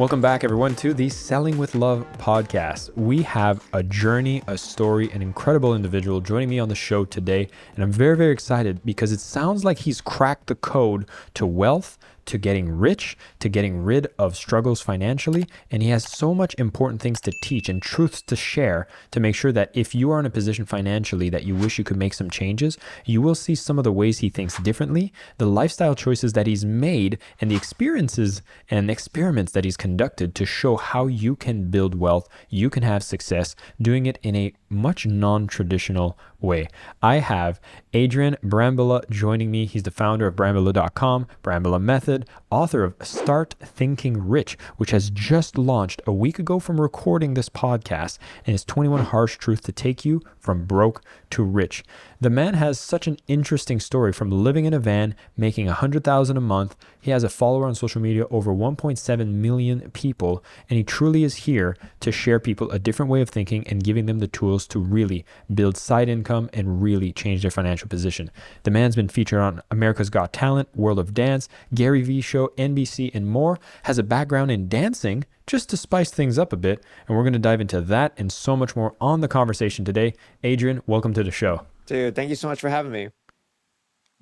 Welcome back, everyone, to the Selling with Love podcast. We have a journey, a story, an incredible individual joining me on the show today. And I'm very, very excited because it sounds like he's cracked the code to wealth, to getting rich, to getting rid of struggles financially. And he has so much important things to teach and truths to share to make sure that if you are in a position financially that you wish you could make some changes, you will see some of the ways he thinks differently, the lifestyle choices that he's made, and the experiences and experiments that he's conducted to show how you can build wealth, you can have success, doing it in a much non-traditional way. I have Adrian Brambila joining me. He's the founder of Brambila.com, Brambila Method, author of Start Thinking Rich, which has just launched a week ago from recording this podcast, and his 21 Harsh Truths to take you from broke to rich. The man has such an interesting story from living in a van, making $100,000 a month. He has a follower on social media, over 1.7 million people, and he truly is here to share people a different way of thinking and giving them the tools to really build side income and really change their financial position. The man's been featured on America's Got Talent, World of Dance, Gary Vee Show, NBC, and more, has a background in dancing just to spice things up a bit, and we're going to dive into that and so much more on the conversation today. Adrian, welcome to the show. Dude, thank you so much for having me.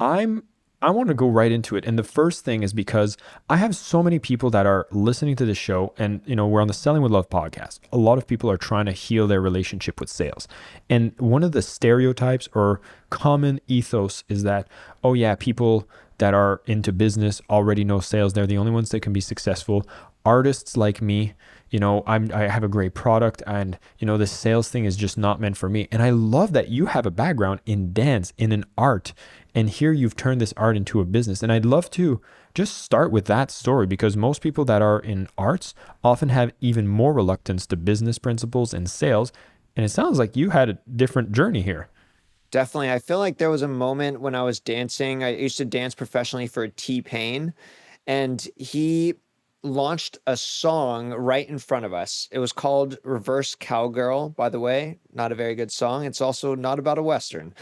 I want to go right into it. And the first thing is because I have so many people that are listening to this show, and we're on the Selling with Love podcast. A lot of people are trying to heal their relationship with sales. And one of the stereotypes or common ethos is that, oh yeah, people that are into business already know sales. They're the only ones that can be successful. Artists like me, I have a great product, and this sales thing is just not meant for me. And I love that you have a background in dance, in an art, and here you've turned this art into a business. And I'd love to just start with that story, because most people that are in arts often have even more reluctance to business principles and sales. And it sounds like you had a different journey here. Definitely. I feel like there was a moment when I was dancing. I used to dance professionally for T-Pain, and he launched a song right in front of us. It was called Reverse Cowgirl, by the way. Not a very good song. It's also not about a Western.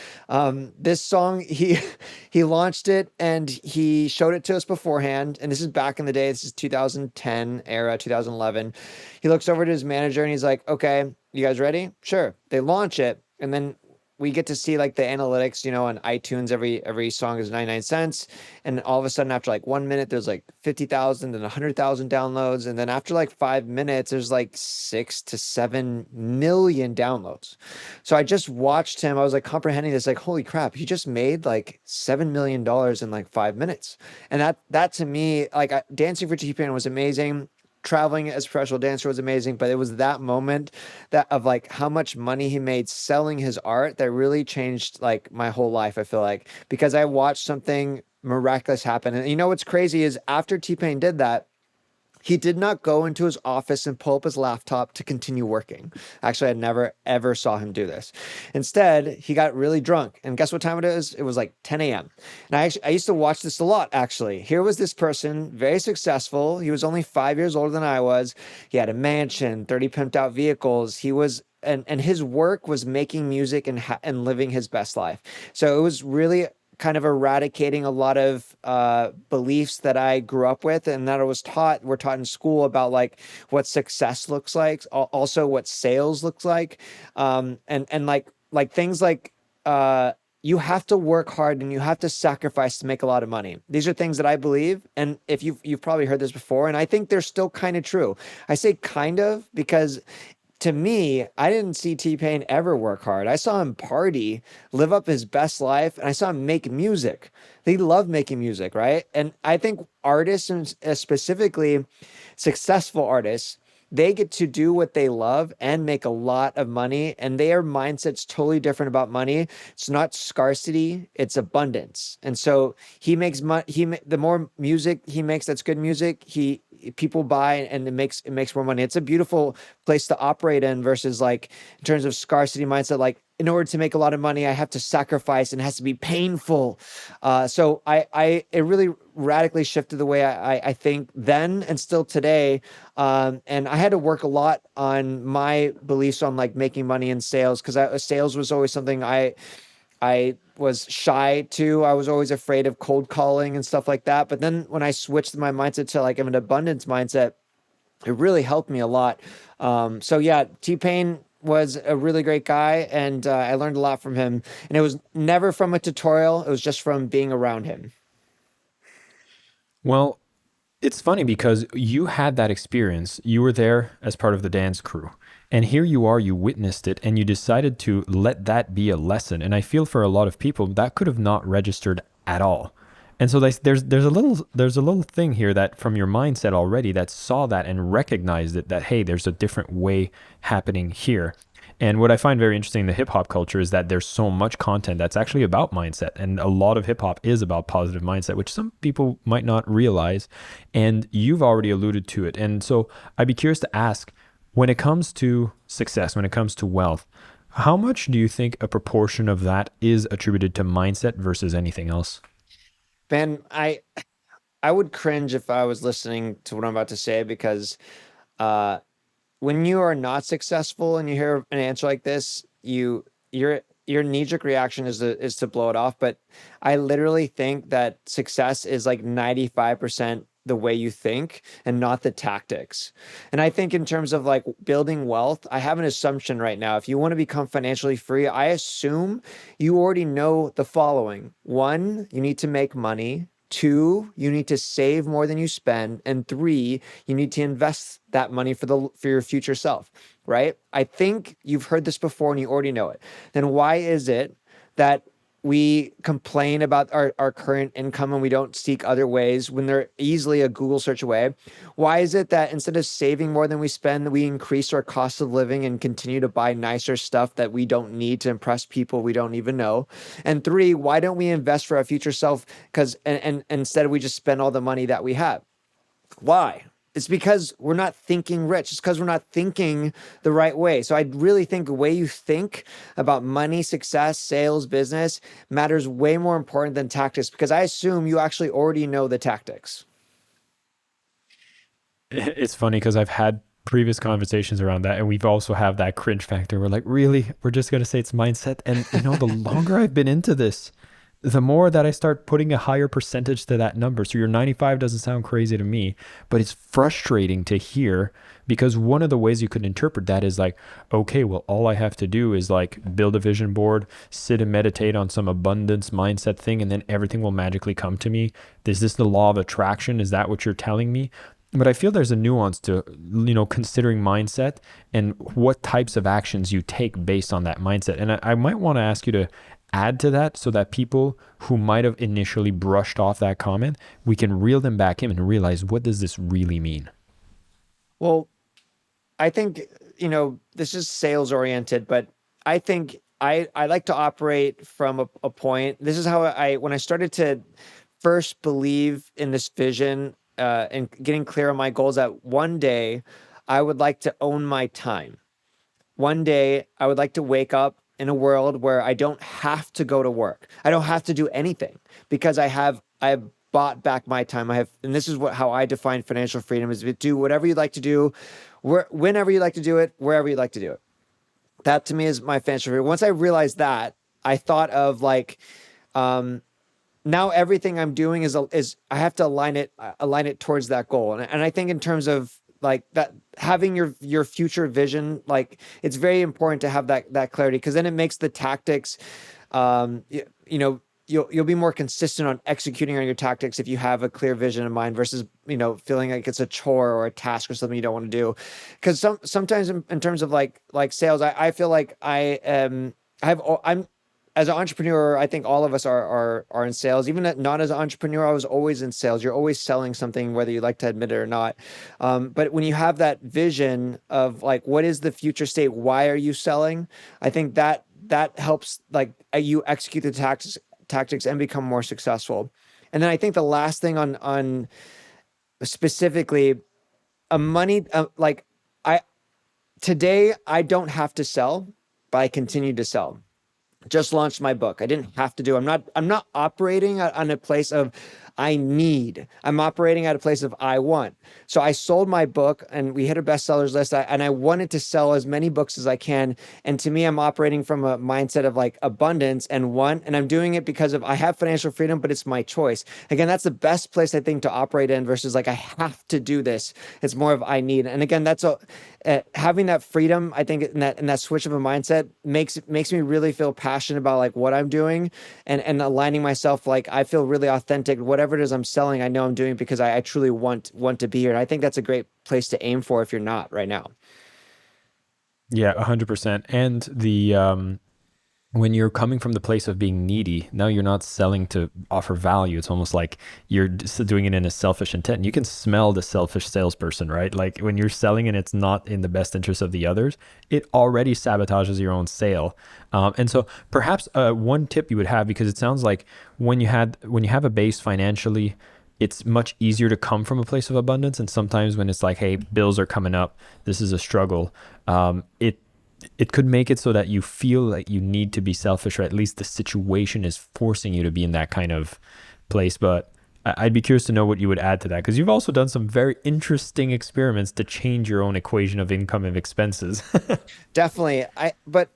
This song, he launched it and he showed it to us beforehand. And this is back in the day. This is 2010 era, 2011. He looks over to his manager and he's like, okay, you guys ready? Sure. They launch it. And then we get to see like the analytics, on iTunes, every song is 99 cents. And all of a sudden after like 1 minute, there's like 50,000 and 100,000 downloads. And then after like 5 minutes, there's like 6 to 7 million downloads. So I just watched him. I was like comprehending this, like, holy crap, he just made like $7 million in like 5 minutes. And that to me, like dancing for T-Pain was amazing. Traveling as a professional dancer was amazing, but it was that moment that of like how much money he made selling his art that really changed like my whole life. I feel like, because I watched something miraculous happen. And what's crazy is after T-Pain did that, he did not go into his office and pull up his laptop to continue working. Actually, I never, ever saw him do this. Instead, he got really drunk. And guess what time it is? It was like 10 a.m. And I used to watch this a lot, actually. Here was this person, very successful. He was only 5 years older than I was. He had a mansion, 30 pimped out vehicles. He was, and his work was making music and living his best life. So it was really kind of eradicating a lot of beliefs that I grew up with and that we're taught in school about like what success looks like, also what sales looks like. And like things like you have to work hard and you have to sacrifice to make a lot of money. These are things that I believe. And if you've probably heard this before, and I think they're still kind of true. I say kind of because to me, I didn't see T-Pain ever work hard. I saw him party, live up his best life, and I saw him make music. He loved making music, right? And I think artists, and specifically successful artists, they get to do what they love and make a lot of money, and their mindset's totally different about money. It's not scarcity, it's abundance. And so he makes money. The more music he makes that's good music, people buy, and it makes more money. It's a beautiful place to operate in versus like in terms of scarcity mindset, like in order to make a lot of money, I have to sacrifice and it has to be painful. So it really radically shifted the way I think then and still today. And I had to work a lot on my beliefs on like making money in sales, because sales was always something I was shy to. I was always afraid of cold calling and stuff like that. But then when I switched my mindset to like an abundance mindset, it really helped me a lot. So yeah, T-Pain was a really great guy, and I learned a lot from him. And it was never from a tutorial; it was just from being around him. Well, it's funny because you had that experience. You were there as part of the dance crew. And here you are, you witnessed it, and you decided to let that be a lesson. And I feel for a lot of people that could have not registered at all. And so there's a little thing here that from your mindset already that saw that and recognized it, that hey, there's a different way happening here. And what I find very interesting in the hip hop culture is that there's so much content that's actually about mindset. And a lot of hip hop is about positive mindset, which some people might not realize. And you've already alluded to it. And so I'd be curious to ask, when it comes to success, when it comes to wealth, how much do you think a proportion of that is attributed to mindset versus anything else? Man, I would cringe if I was listening to what I'm about to say because uh, when you are not successful and you hear an answer like this, your knee-jerk reaction is to blow it off. But I literally think that success is like 95% the way you think and not the tactics. And I think in terms of like building wealth, I have an assumption right now. If you want to become financially free, I assume you already know the following. One, you need to make money. Two, you need to save more than you spend. And three, you need to invest that money for your future self, right? I think you've heard this before and you already know it. Then why is it that we complain about our current income and we don't seek other ways when they're easily a Google search away? Why is it that instead of saving more than we spend, we increase our cost of living and continue to buy nicer stuff that we don't need to impress people we don't even know? And three, why don't we invest for our future self? Because and instead we just spend all the money that we have. Why? It's because we're not thinking rich. It's because we're not thinking the right way. So I really think the way you think about money, success, sales, business matters way more important than tactics because I assume you actually already know the tactics. It's funny because I've had previous conversations around that, and we've also have that cringe factor. We're like, really? We're just gonna say it's mindset. And the longer I've been into this, the more that I start putting a higher percentage to that number. So your 95 doesn't sound crazy to me, but it's frustrating to hear because one of the ways you could interpret that is like, okay, well, all I have to do is like build a vision board, sit and meditate on some abundance mindset thing, and then everything will magically come to me. Is this the law of attraction? Is that what you're telling me? But I feel there's a nuance to, considering mindset and what types of actions you take based on that mindset. And I might want to ask you to add to that so that people who might have initially brushed off that comment, we can reel them back in and realize, what does this really mean? Well, I think, this is sales oriented, but I think I like to operate from a point. This is how when I started to first believe in this vision and getting clear on my goals, that one day I would like to own my time. One day I would like to wake up in a world where I don't have to go to work. I don't have to do anything because I have bought back my time. And this is how I define financial freedom: is to do whatever you'd like to do, whenever you like to do it, wherever you like to do it. That to me is my financial freedom. Once I realized that, I thought of like, now everything I'm doing is I have to align it towards that goal. And I think in terms of like that, having your future vision, like it's very important to have that clarity, because then it makes the tactics, you'll be more consistent on executing on your tactics if you have a clear vision in mind versus feeling like it's a chore or a task or something you don't want to do. Because sometimes in terms of like sales, I feel like I'm as an entrepreneur, I think all of us are in sales. Even not as an entrepreneur, I was always in sales. You're always selling something, whether you like to admit it or not. But when you have that vision of like, what is the future state? Why are you selling? I think that helps like you execute the tactics and become more successful. And then I think the last thing on specifically a money, like I today I don't have to sell, but I continue to sell. Just launched my book. I didn't have to do. I'm not operating on a place of I need. I'm operating at a place of I want. So I sold my book and we hit a bestsellers list, and I wanted to sell as many books as I can. And to me, I'm operating from a mindset of like abundance and want, and I'm doing it because of I have financial freedom, but it's my choice. Again, that's the best place I think to operate in versus like I have to do this. It's more of I need. And again, that's a having that freedom, I think, in that switch of a mindset makes me really feel passionate about like what I'm doing, and aligning myself. Like I feel really authentic. Whatever it is I'm selling, I know I'm doing it because I truly want to be here. And I think that's a great place to aim for if you're not right now. Yeah, 100%. And when you're coming from the place of being needy, now you're not selling to offer value. It's almost like you're just doing it in a selfish intent. You can smell the selfish salesperson, right? Like when you're selling and it's not in the best interest of the others, it already sabotages your own sale. And so perhaps one tip you would have, because it sounds like when you have a base financially, it's much easier to come from a place of abundance. And sometimes when it's like, hey, bills are coming up, this is a struggle. It could make it so that you feel like you need to be selfish, or at least the situation is forcing you to be in that kind of place. But I'd be curious to know what you would add to that, because you've also done some very interesting experiments to change your own equation of income and expenses. Definitely. But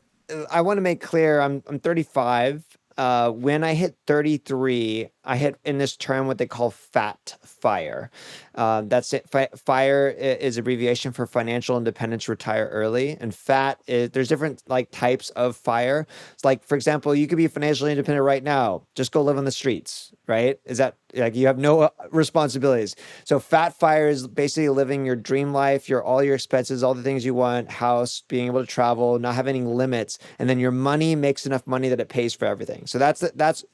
I want to make clear I'm 35. When I hit 33, I hit in this term what they call fat fire. That's it. FIRE is abbreviation for financial independence, retire early. And fat is, there's different like types of FIRE. It's like, for example, you could be financially independent right now. Just go live on the streets, right? Is that like you have no responsibilities? So fat FIRE is basically living your dream life, all your expenses, all the things you want, house, being able to travel, not having any limits, and then your money makes enough money that it pays for everything. So that's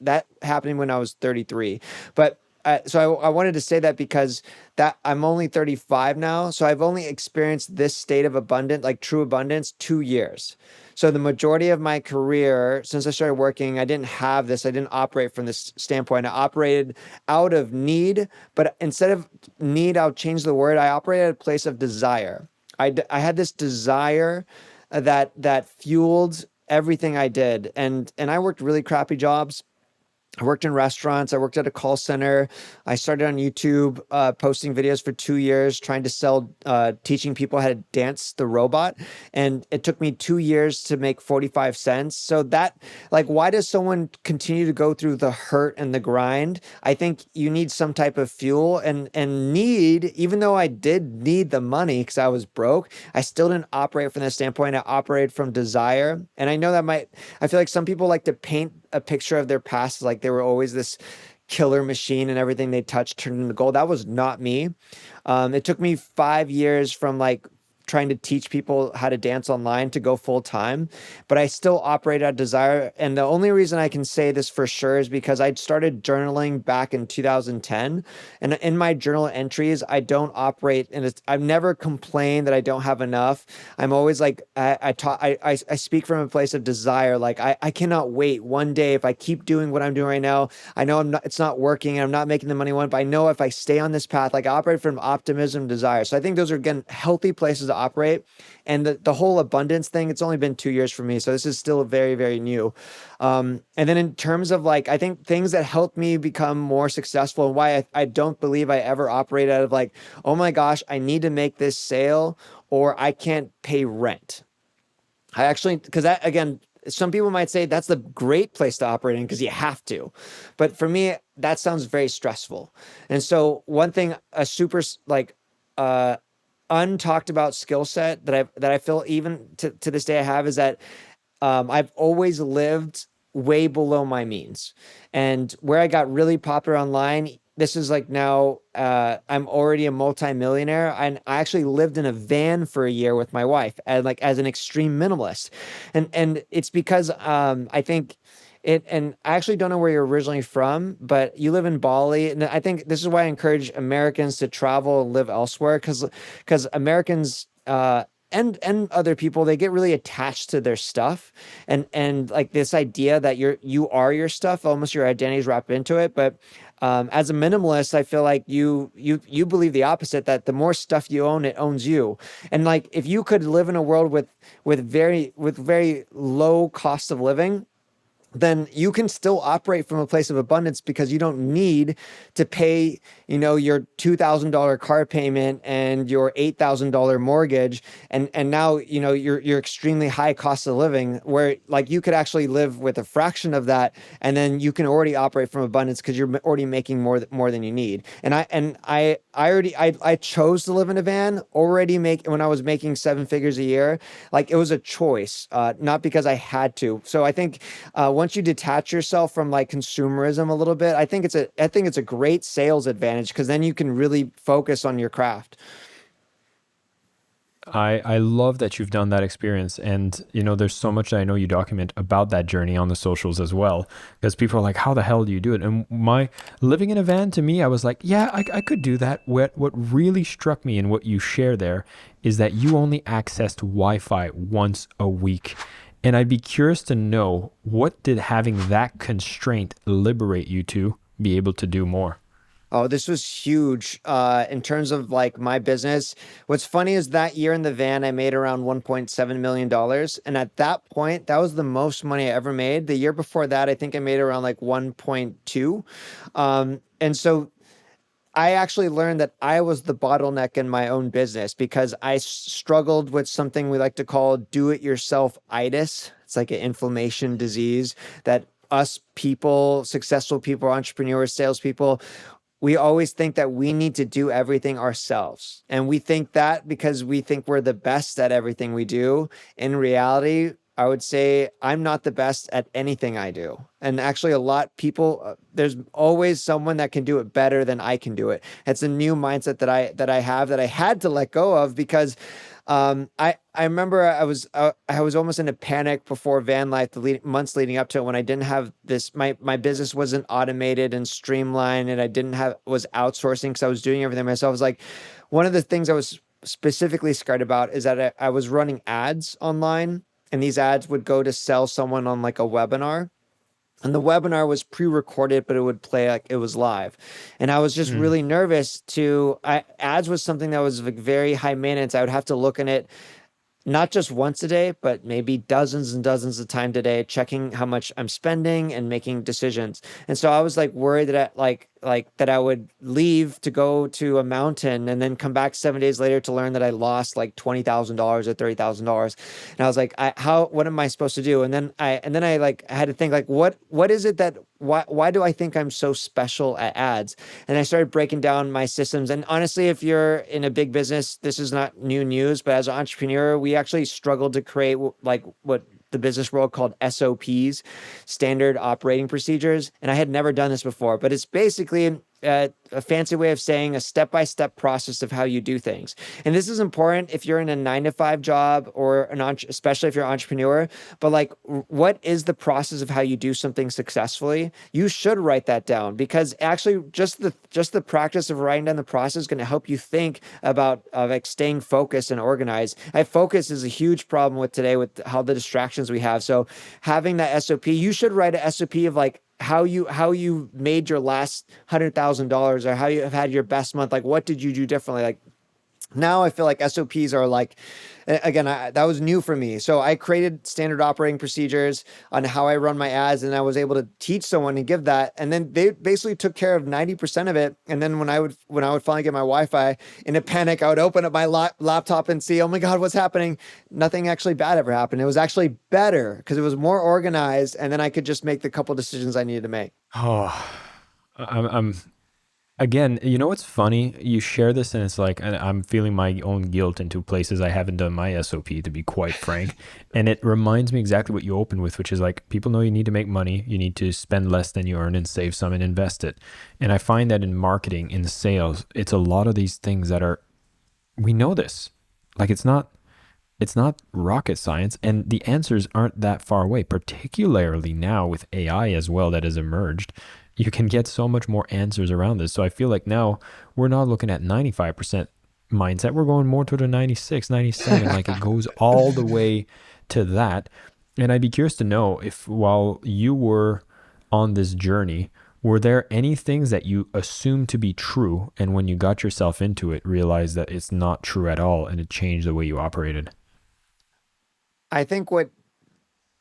happening when I was 33. But so I wanted to say that because that I'm only 35 now. So I've only experienced this state of abundance, like true abundance, 2 years. So the majority of my career, since I started working, I didn't have this. I didn't operate from this standpoint. I operated out of need, but instead of need, I'll change the word. I operated at a place of desire. I had this desire that fueled everything I did. And I worked really crappy jobs. I worked in restaurants. I worked at a call center. I started on YouTube, posting videos for 2 years, trying to sell, teaching people how to dance the robot. And it took me 2 years to make 45 cents. So that, like, why does someone continue to go through the hurt and the grind? I think you need some type of fuel, and need, even though I did need the money because I was broke, I still didn't operate from that standpoint. I operated from desire. And I know I feel like some people like to paint a picture of their past like they were always this killer machine and everything they touched turned into gold. That was not me. It took me 5 years from like trying to teach people how to dance online to go full time, but I still operate at desire. And the only reason I can say this for sure is because I started journaling back in 2010. And in my journal entries, I don't operate, and I've never complained that I don't have enough. I'm always like, I speak from a place of desire. Like I cannot wait one day if I keep doing what I'm doing right now. I know it's not working and I'm not making the money I want, but I know if I stay on this path, like I operate from optimism, desire. So I think those are, again, healthy places to operate. And the whole abundance thing, it's only been 2 years for me. So this is still very, very new. And then in terms of like, I think things that helped me become more successful, and why I don't believe I ever operate out of like, oh my gosh, I need to make this sale or I can't pay rent. I actually, because that, again, some people might say that's the great place to operate in because you have to. But for me, that sounds very stressful. And so one thing, a super like, untalked about skill set that I feel even to this day I have, is that I've always lived way below my means. And where I got really popular online, this is like now I'm already a multi-millionaire, and I actually lived in a van for a year with my wife as an extreme minimalist. And it's because I think and I actually don't know where you're originally from, but you live in Bali. And I think this is why I encourage Americans to travel and live elsewhere, because Americans and other people, they get really attached to their stuff, and like this idea that you are your stuff, almost your identity is wrapped into it. But as a minimalist, I feel like you believe the opposite, that the more stuff you own, it owns you. And like if you could live in a world with very low cost of living, then you can still operate from a place of abundance because you don't need to pay, your $2,000 car payment and your $8,000 mortgage. And now, you're extremely high cost of living where like you could actually live with a fraction of that. And then you can already operate from abundance because you're already making more than you need. I chose to live in a van when I was making 7 figures a year. Like it was a choice, not because I had to. So I think, once you detach yourself from like consumerism a little bit, I think it's a great sales advantage because then you can really focus on your craft. I love that you've done that experience. And, there's so much that I know you document about that journey on the socials as well. Because people are like, how the hell do you do it? And my living in a van, to me, I was like, yeah, I could do that. What really struck me and what you share there is that you only accessed Wi-Fi once a week. And I'd be curious to know, what did having that constraint liberate you to be able to do more? Oh, this was huge in terms of like my business. What's funny is that year in the van, I made around $1.7 million. And at that point, that was the most money I ever made. The year before that, I think I made around like 1.2. And so I actually learned that I was the bottleneck in my own business because I struggled with something we like to call do-it-yourself itis. It's like an inflammation disease that us people, successful people, entrepreneurs, salespeople, we always think that we need to do everything ourselves. And we think that because we think we're the best at everything we do. In reality, I would say I'm not the best at anything I do. And actually there's always someone that can do it better than I can do it. It's a new mindset that I have that I had to let go of because I remember I was almost in a panic before van life, months leading up to it, when I didn't have this, my business wasn't automated and streamlined, and was outsourcing because I was doing everything myself. I was like, one of the things I was specifically scared about is that I was running ads online, and these ads would go to sell someone on like a webinar. And the webinar was pre-recorded, but it would play like it was live. And I was just Mm. really nervous ads was something that was like very high maintenance. I would have to look in it not just once a day, but maybe dozens and dozens of times a day, checking how much I'm spending and making decisions. And so I was like worried that that I would leave to go to a mountain and then come back 7 days later to learn that I lost like $20,000 or $30,000. And I was like, what am I supposed to do? And then I like I had to think like, what is it that why do I think I'm so special at ads? And I started breaking down my systems. And honestly, if you're in a big business, this is not new news, but as an entrepreneur, we actually struggled to create like what the business world called SOPs, standard operating procedures. And I had never done this before, but it's basically a fancy way of saying a step-by-step process of how you do things. And this is important if you're in a 9 to 5 job or especially if you're an entrepreneur, but like, what is the process of how you do something successfully? You should write that down because actually just the practice of writing down the process is going to help you think about like staying focused and organized. Focus is a huge problem with today with how the distractions we have. So having that SOP, you should write a SOP of like how you made your last $100,000 or how you have had your best month. Like, what did you do differently? Like, now I feel like SOPs are like, again, that was new for me. So I created standard operating procedures on how I run my ads, and I was able to teach someone and give that. And then they basically took care of 90% of it. And then when I would finally get my Wi-Fi, in a panic, I would open up my laptop and see, oh my God, what's happening? Nothing actually bad ever happened. It was actually better because it was more organized, and then I could just make the couple decisions I needed to make. Oh, I'm again, what's funny? You share this and it's like, and I'm feeling my own guilt into places I haven't done my SOP, to be quite frank. And it reminds me exactly what you opened with, which is like, people know you need to make money. You need to spend less than you earn and save some and invest it. And I find that in marketing, in sales, it's a lot of these things we know this. Like it's not rocket science, and the answers aren't that far away, particularly now with AI as well that has emerged. You can get so much more answers around this. So I feel like now we're not looking at 95% mindset. We're going more to the 96, 97. Like it goes all the way to that. And I'd be curious to know if while you were on this journey, were there any things that you assumed to be true, and when you got yourself into it, realized that it's not true at all and it changed the way you operated? I think what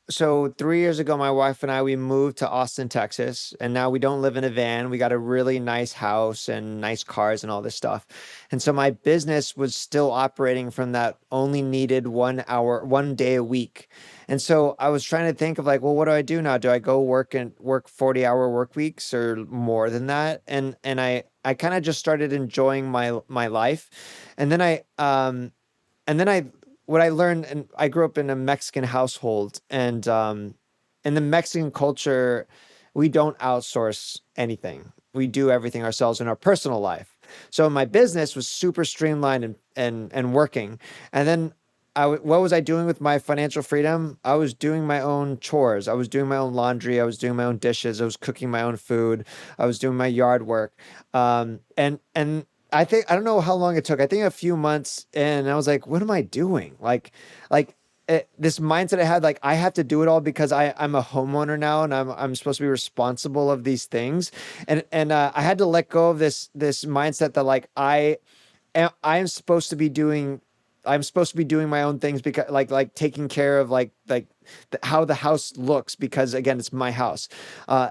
So 3 years ago, my wife and I, we moved to Austin, Texas, and now we don't live in a van. We got a really nice house and nice cars and all this stuff. And so my business was still operating from that only needed 1 hour, 1 day a week. And so I was trying to think of like, well, what do I do now? Do I go work 40-hour work weeks or more than that? And I kind of just started enjoying my life. And then I what I learned, and I grew up in a Mexican household, and in the Mexican culture, we don't outsource anything. We do everything ourselves in our personal life. So my business was super streamlined and working. And then what was I doing with my financial freedom? I was doing my own chores. I was doing my own laundry. I was doing my own dishes. I was cooking my own food. I was doing my yard work. And I don't know how long it took. I think a few months in, I was like, what am I doing? This mindset I had, like I have to do it all because I'm a homeowner now, and I'm supposed to be responsible of these things. And I had to let go of this mindset that like I'm supposed to be doing. I'm supposed to be doing my own things because like taking care of how the house looks, because again, it's my house.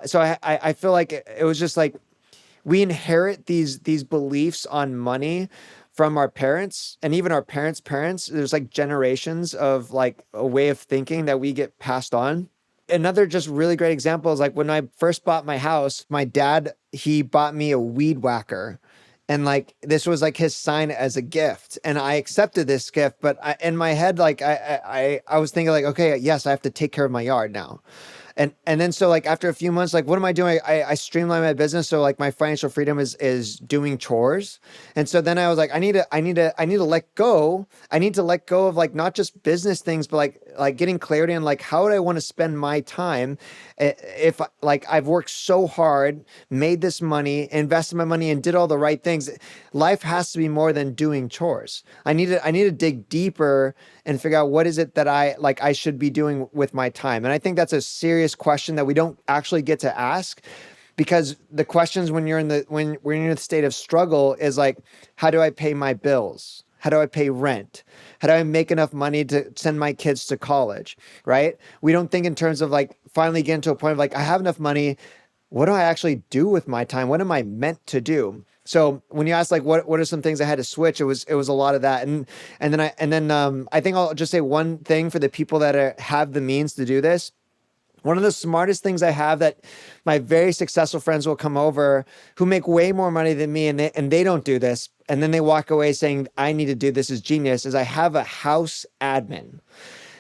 So I feel like it was just like we inherit these beliefs on money from our parents, and even our parents. There's like generations of like a way of thinking that we get passed on. Another just really great example is like when I first bought my house, my dad, he bought me a weed whacker. And like this was like his sign as a gift, and I accepted this gift. But in my head, like I was thinking like, okay, yes, I have to take care of my yard now. And then so like after a few months, like what am I doing? I streamline my business, so like my financial freedom is doing chores. And so then I was like, I need to let go. I need to let go of like not just business things, but like getting clarity on like how would I want to spend my time if like I've worked so hard, made this money, invested my money, and did all the right things. Life has to be more than doing chores. I need to dig deeper and figure out what is it that I should be doing with my time. And I think that's a serious question that we don't actually get to ask, because the questions when you're in the state of struggle is like, how do I pay my bills? How do I pay rent? How do I make enough money to send my kids to college? Right? We don't think in terms of like finally getting to a point of like, I have enough money. What do I actually do with my time? What am I meant to do? So when you ask like what are some things I had to switch, it was a lot of that. And then I think I'll just say one thing for the people that have the means to do this. One of the smartest things I have that my very successful friends will come over who make way more money than me, and they don't do this, and then they walk away saying I need to do this, is genius, is I have a house admin.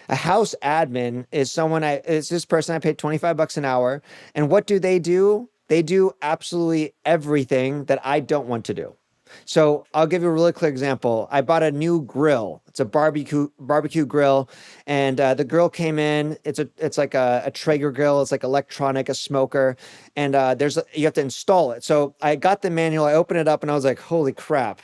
A house admin is it's this person I paid $25 an hour. And what do? They do absolutely everything that I don't want to do. So I'll give you a really clear example. I bought a new grill. It's a barbecue grill, and the grill came in. It's like a Traeger grill. It's like electronic, a smoker, and you have to install it. So I got the manual. I opened it up, and I was like, holy crap,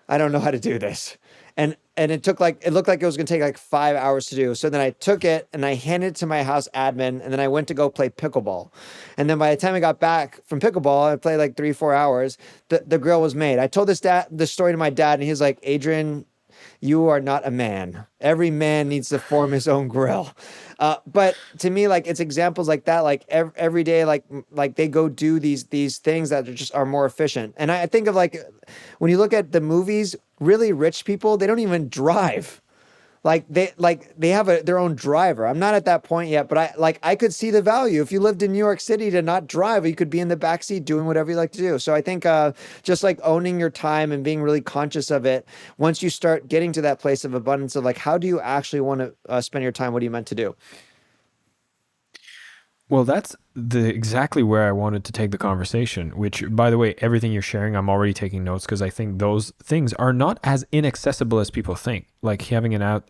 I don't know how to do this. And it looked like it was going to take like 5 hours to do. So then I took it and I handed it to my house admin, and then I went to go play pickleball. And then by the time I got back from pickleball, I played like 3-4 hours. The grill was made. I told this story to my dad, and he's like, Adrian, you are not a man. Every man needs to form his own grill. But to me, like it's examples like that, like every day, like they go do these things that are more efficient. And I think of like when you look at the movies, really rich people, they don't even drive. They have their own driver. I'm not at that point yet, but I could see the value. If you lived in New York City to not drive, you could be in the backseat doing whatever you like to do. So I think just like owning your time and being really conscious of it, once you start getting to that place of abundance of like, how do you actually want to spend your time? What are you meant to do? Well, that's exactly where I wanted to take the conversation, which, by the way, everything you're sharing, I'm already taking notes because I think those things are not as inaccessible as people think. Like having a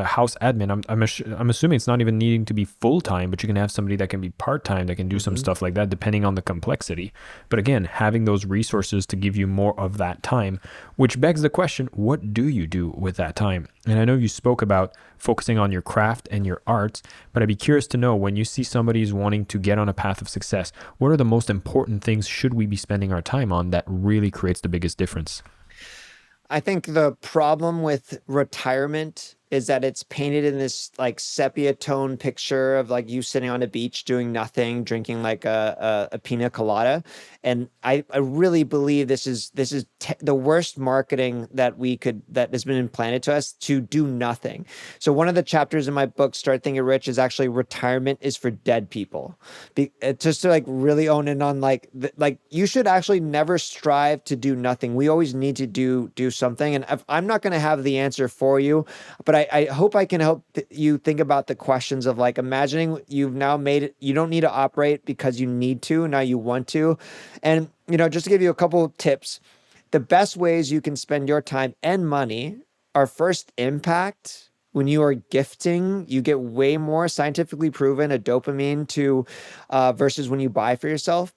house admin, I'm assuming it's not even needing to be full time, but you can have somebody that can be part time that can do some stuff like that, depending on the complexity. But again, having those resources to give you more of that time, which begs the question, what do you do with that time? And I know you spoke about focusing on your craft and your arts, but I'd be curious to know, when you see somebody who's wanting to get on a path of success, what are the most important things should we be spending our time on that really creates the biggest difference? I think the problem with retirement is that it's painted in this like sepia tone picture of like you sitting on a beach doing nothing, drinking like a pina colada. And I really believe this is the worst marketing that has been implanted to us, to do nothing. So one of the chapters in my book, Start Thinking Rich, is actually retirement is for dead people. Just to like really own in on like like you should actually never strive to do nothing. We always need to do something. And I'm not going to have the answer for you, but I hope I can help you think about the questions of like imagining you've now made it. You don't need to operate because you need to. Now you want to. And, just to give you a couple of tips, the best ways you can spend your time and money are first impact. When you are gifting, you get way more scientifically proven a dopamine to versus when you buy for yourself.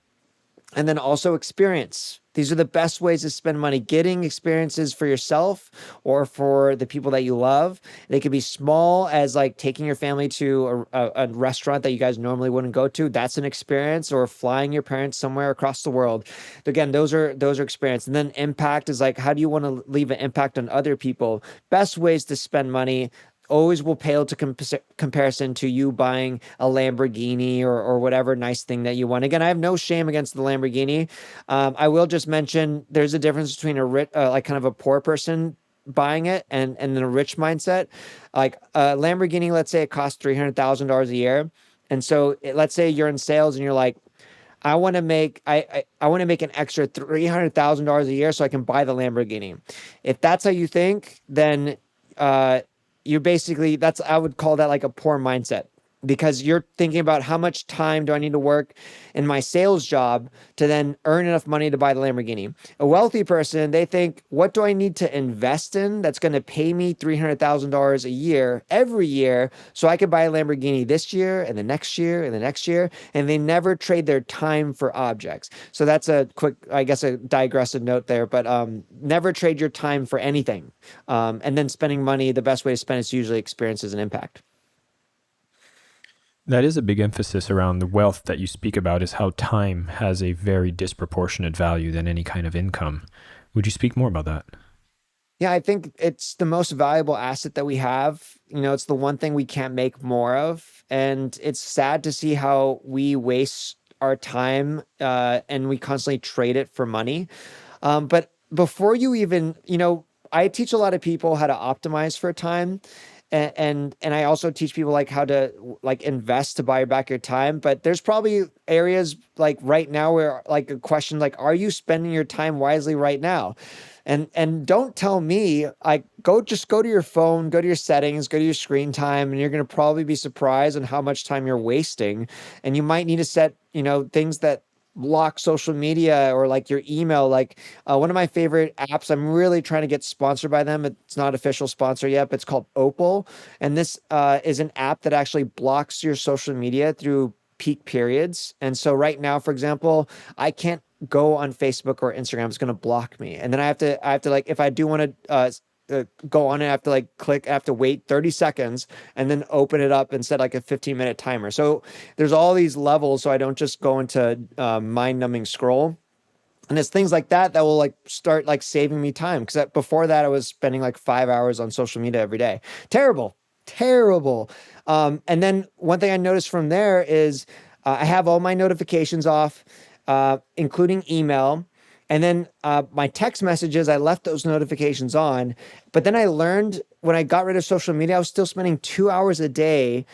And then also experience. These are the best ways to spend money. Getting experiences for yourself or for the people that you love. They could be small as like taking your family to a restaurant that you guys normally wouldn't go to. That's an experience. Or flying your parents somewhere across the world. Again, those are experience. And then impact is like, how do you want to leave an impact on other people? Best ways to spend money always will pale to comparison to you buying a Lamborghini or whatever nice thing that you want. Again, I have no shame against the Lamborghini. I will just mention there's a difference between a rich, like kind of a poor person buying it and then a rich mindset. Like a Lamborghini, let's say it costs $300,000 a year. And so let's say you're in sales and you're like, I want to make I want to make an extra $300,000 a year so I can buy the Lamborghini. If that's how you think, then you're basically, I would call that like a poor mindset, because you're thinking about how much time do I need to work in my sales job to then earn enough money to buy the Lamborghini. A wealthy person, they think, what do I need to invest in that's going to pay me $300,000 a year every year so I can buy a Lamborghini this year and the next year and the next year, and they never trade their time for objects. So that's a quick, I guess, a digressive note there, but never trade your time for anything. And then spending money, the best way to spend is usually experiences and impact. That is a big emphasis around the wealth that you speak about, is how time has a very disproportionate value than any kind of income. Would you speak more about that? Yeah, I think it's the most valuable asset that we have. It's the one thing we can't make more of. And it's sad to see how we waste our time and we constantly trade it for money. But before you even, I teach a lot of people how to optimize for time. And I also teach people like how to like invest to buy back your time. But there's probably areas like right now where like a question like, are you spending your time wisely right now? And don't tell me, like, just go to your phone, go to your settings, go to your screen time, and you're going to probably be surprised on how much time you're wasting. And you might need to set, things that block social media or like your email. Like one of my favorite apps, I'm really trying to get sponsored by them. It's not official sponsor yet, but it's called Opal. And this is an app that actually blocks your social media through peak periods. And so right now, for example, I can't go on Facebook or Instagram. It's going to block me. And then I have to like, if I do want to go on it, I have to like click, I have to wait 30 seconds and then open it up and set like a 15-minute timer. So there's all these levels. So I don't just go into mind-numbing scroll. And it's things like that will like start like saving me time. Because before that, I was spending like 5 hours on social media every day. Terrible. And then one thing I noticed from there is I have all my notifications off, including email. And then my text messages, I left those notifications on. But then I learned when I got rid of social media, I was still spending 2 hours a day,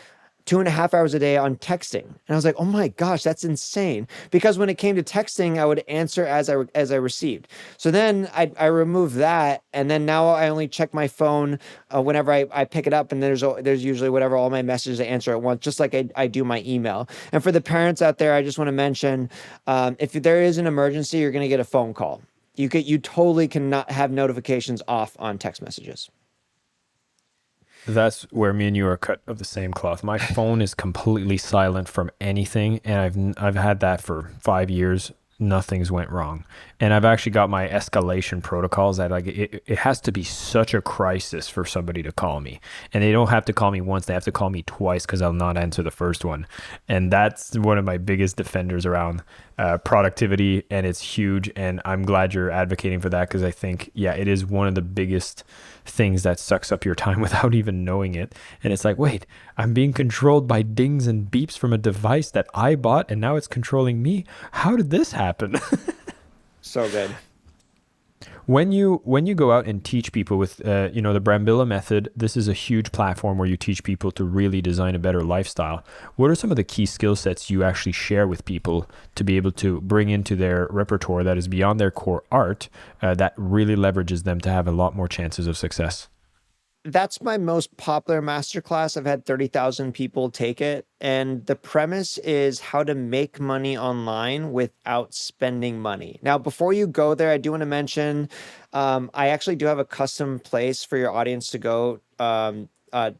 2.5 hours a day on texting. And I was like, oh my gosh, that's insane. Because when it came to texting, I would answer as I received. So then I removed that. And then now I only check my phone whenever I pick it up. And there's usually whatever, all my messages I answer at once, just like I do my email. And for the parents out there, I just want to mention, if there is an emergency, you're going to get a phone call. You totally cannot have notifications off on text messages. That's where me and you are cut of the same cloth. My phone is completely silent from anything, and I've had that for 5 years. nothing's went wrong. And I've actually got my escalation protocols that like it has to be such a crisis for somebody to call me. And they don't have to call me once, they have to call me twice because I'll not answer the first one. And that's one of my biggest defenders around productivity, and it's huge. And I'm glad you're advocating for that because I think, yeah, it is one of the biggest things that sucks up your time without even knowing it. And it's like, wait, I'm being controlled by dings and beeps from a device that I bought and now it's controlling me. How did this happen? So good. When you go out and teach people with the Brambila method, this is a huge platform where you teach people to really design a better lifestyle. What are some of the key skill sets you actually share with people to be able to bring into their repertoire that is beyond their core art, that really leverages them to have a lot more chances of success? That's my most popular masterclass. I've had 30,000 people take it. And the premise is how to make money online without spending money. Now, before you go there, I do want to mention, I actually do have a custom place for your audience to go.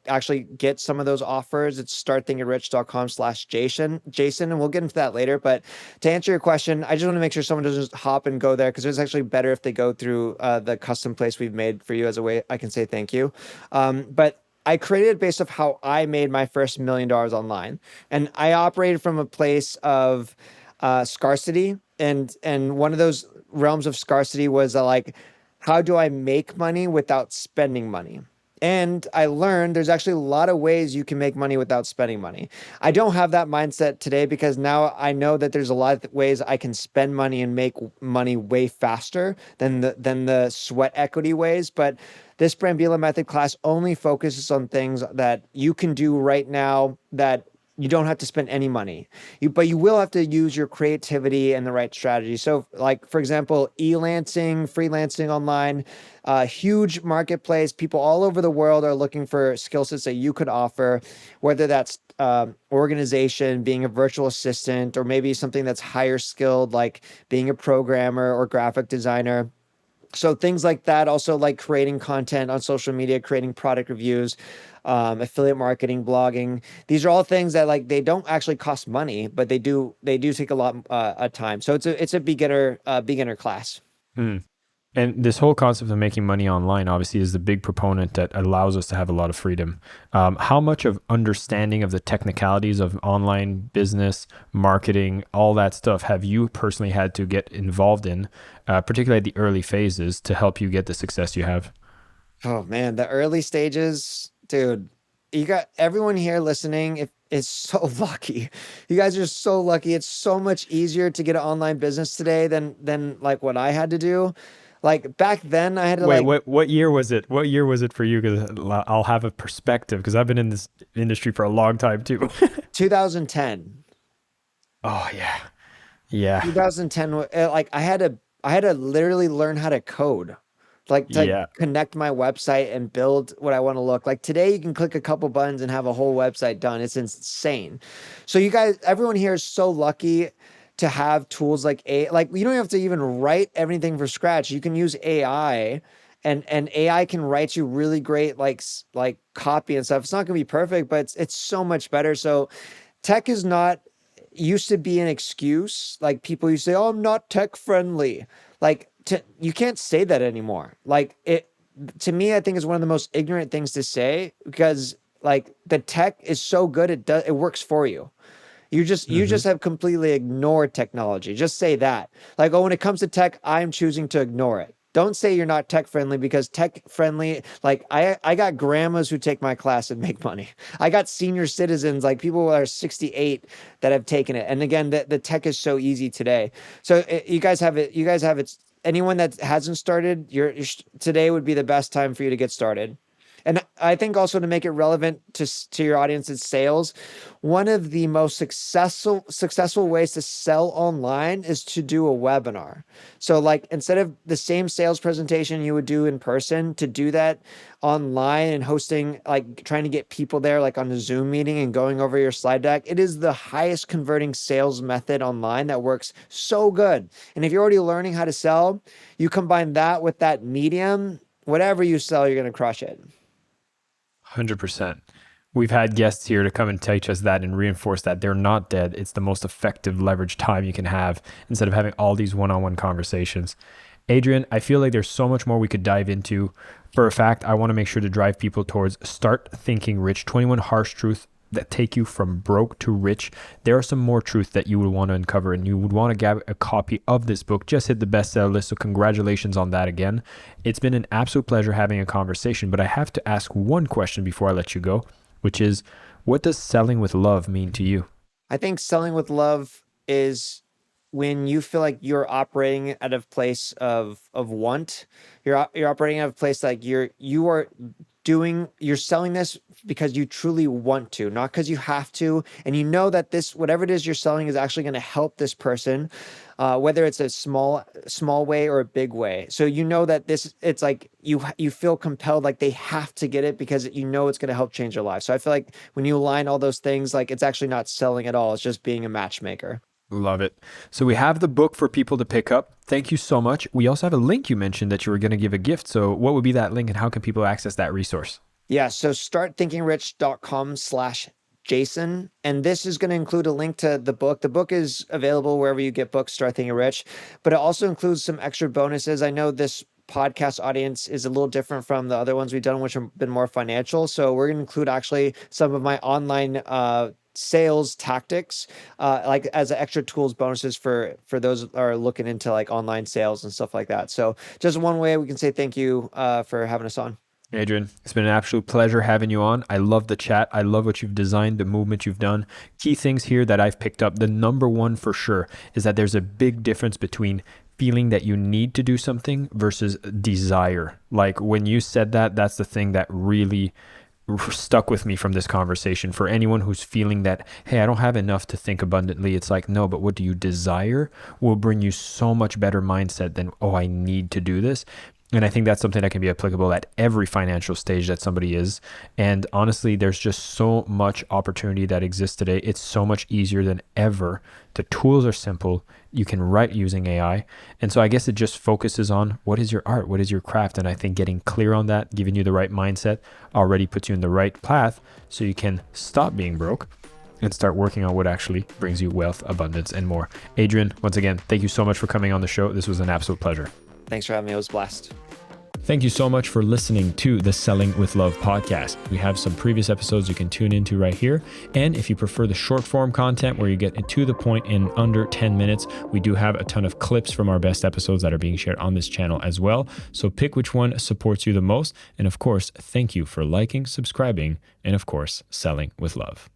Actually get some of those offers. It's startthinkingrich.com/Jason, and we'll get into that later. But to answer your question, I just want to make sure someone doesn't just hop and go there, because it's actually better if they go through the custom place we've made for you as a way I can say thank you. But I created it based off how I made my first $1 million online, and I operated from a place of scarcity, and one of those realms of scarcity was like, how do I make money without spending money? And I learned there's actually a lot of ways you can make money without spending money. I don't have that mindset today because now I know that there's a lot of ways I can spend money and make money way faster than the sweat equity ways. But this Brambila method class only focuses on things that you can do right now that you don't have to spend any money, but you will have to use your creativity and the right strategy. So like, for example, e-lancing, freelancing online, huge marketplace. People all over the world are looking for skill sets that you could offer, whether that's organization, being a virtual assistant, or maybe something that's higher skilled, like being a programmer or graphic designer. So things like that, also like creating content on social media, creating product reviews, affiliate marketing, blogging. These are all things that like, they don't actually cost money, but they do take a lot of time. So it's a beginner class. Mm. And this whole concept of making money online obviously is the big proponent that allows us to have a lot of freedom. How much of understanding of the technicalities of online business, marketing, all that stuff have you personally had to get involved in, particularly at the early phases, to help you get the success you have? Oh man, the early stages, dude, you got everyone here listening. Is so lucky. You guys are so lucky. It's so much easier to get an online business today than like what I had to do. Like back then I had to Wait, like what year was it? What year was it for you? Because I'll have a perspective because I've been in this industry for a long time too. 2010. Oh yeah, yeah, 2010, like I had to literally learn how to code, like to yeah. connect my website and build what I want to look like. Today you can click a couple buttons and have a whole website done. It's insane. So you guys, everyone here is so lucky to have tools like like you don't have to even write everything from scratch. You can use AI, and AI can write you really great like copy and stuff. It's not going to be perfect, but it's so much better. So tech is not used to be an excuse. Like people used to say, "Oh, I'm not tech friendly." Like you can't say that anymore. Like it to me, I think is one of the most ignorant things to say, because like the tech is so good, it works for you. You Hmm. just have completely ignored technology. Just say that. Like, oh, when it comes to tech, I'm choosing to ignore it. Don't say you're not tech friendly, because tech friendly, like I got grandmas who take my class and make money. I got senior citizens, like people who are 68 that have taken it. And again, the tech is so easy today. So you guys have it. You guys have it. Anyone that hasn't started, today would be the best time for you to get started. And I think also, to make it relevant to your audience's sales, one of the most successful ways to sell online is to do a webinar. So like, instead of the same sales presentation you would do in person, to do that online and hosting, like trying to get people there like on a Zoom meeting and going over your slide deck, it is the highest converting sales method online that works so good. And if you're already learning how to sell, you combine that with that medium, whatever you sell, you're going to crush it. 100%. We've had guests here to come and teach us that and reinforce that they're not dead. It's the most effective leverage time you can have instead of having all these one-on-one conversations. Adrian, I feel like there's so much more we could dive into. For a fact, I want to make sure to drive people towards Start Thinking Rich, 21 harsh truths that take you from broke to rich. There are some more truths that you would want to uncover, and you would want to grab a copy of this book. Just hit the bestseller list, so congratulations on that again. It's been an absolute pleasure having a conversation, but I have to ask one question before I let you go, which is, what does selling with love mean to you? I think selling with love is when you feel like you're operating at a place of want. You're operating at a place like you're selling this because you truly want to, not because you have to. And you know that this, whatever it is you're selling, is actually going to help this person, whether it's a small way or a big way. So you know that it's like you feel compelled, like they have to get it because you know it's going to help change their life. So I feel like when you align all those things, like it's actually not selling at all. It's just being a matchmaker. Love it. So we have the book for people to pick up. Thank you so much. We also have a link you mentioned that you were going to give a gift. So what would be that link and how can people access that resource? Yeah. So startthinkingrich.com/Jason. And this is going to include a link to the book. The book is available wherever you get books, Start Thinking Rich, but it also includes some extra bonuses. I know this podcast audience is a little different from the other ones we've done, which have been more financial. So we're going to include actually some of my online, sales tactics, like as extra tools bonuses for those that are looking into like online sales and stuff like that. So just one way we can say thank you for having us on. Adrian, it's been an absolute pleasure having you on. I love the chat. I love what you've designed, the movement you've done. Key things here that I've picked up. The number one for sure is that there's a big difference between feeling that you need to do something versus desire. Like when you said that, that's the thing that really stuck with me from this conversation. For anyone who's feeling that, hey, I don't have enough to think abundantly, it's like, no, but what do you desire will bring you so much better mindset than, oh, I need to do this. And I think that's something that can be applicable at every financial stage that somebody is. And honestly, there's just so much opportunity that exists today. It's so much easier than ever. The tools are simple. You can write using AI. And so I guess it just focuses on what is your art? What is your craft? And I think getting clear on that, giving you the right mindset already puts you in the right path so you can stop being broke and start working on what actually brings you wealth, abundance, and more. Adrian, once again, thank you so much for coming on the show. This was an absolute pleasure. Thanks for having me. It was a blast. Thank you so much for listening to the Selling with Love podcast. We have some previous episodes you can tune into right here. And if you prefer the short form content where you get to the point in under 10 minutes, we do have a ton of clips from our best episodes that are being shared on this channel as well. So pick which one supports you the most. And of course, thank you for liking, subscribing, and of course, selling with love.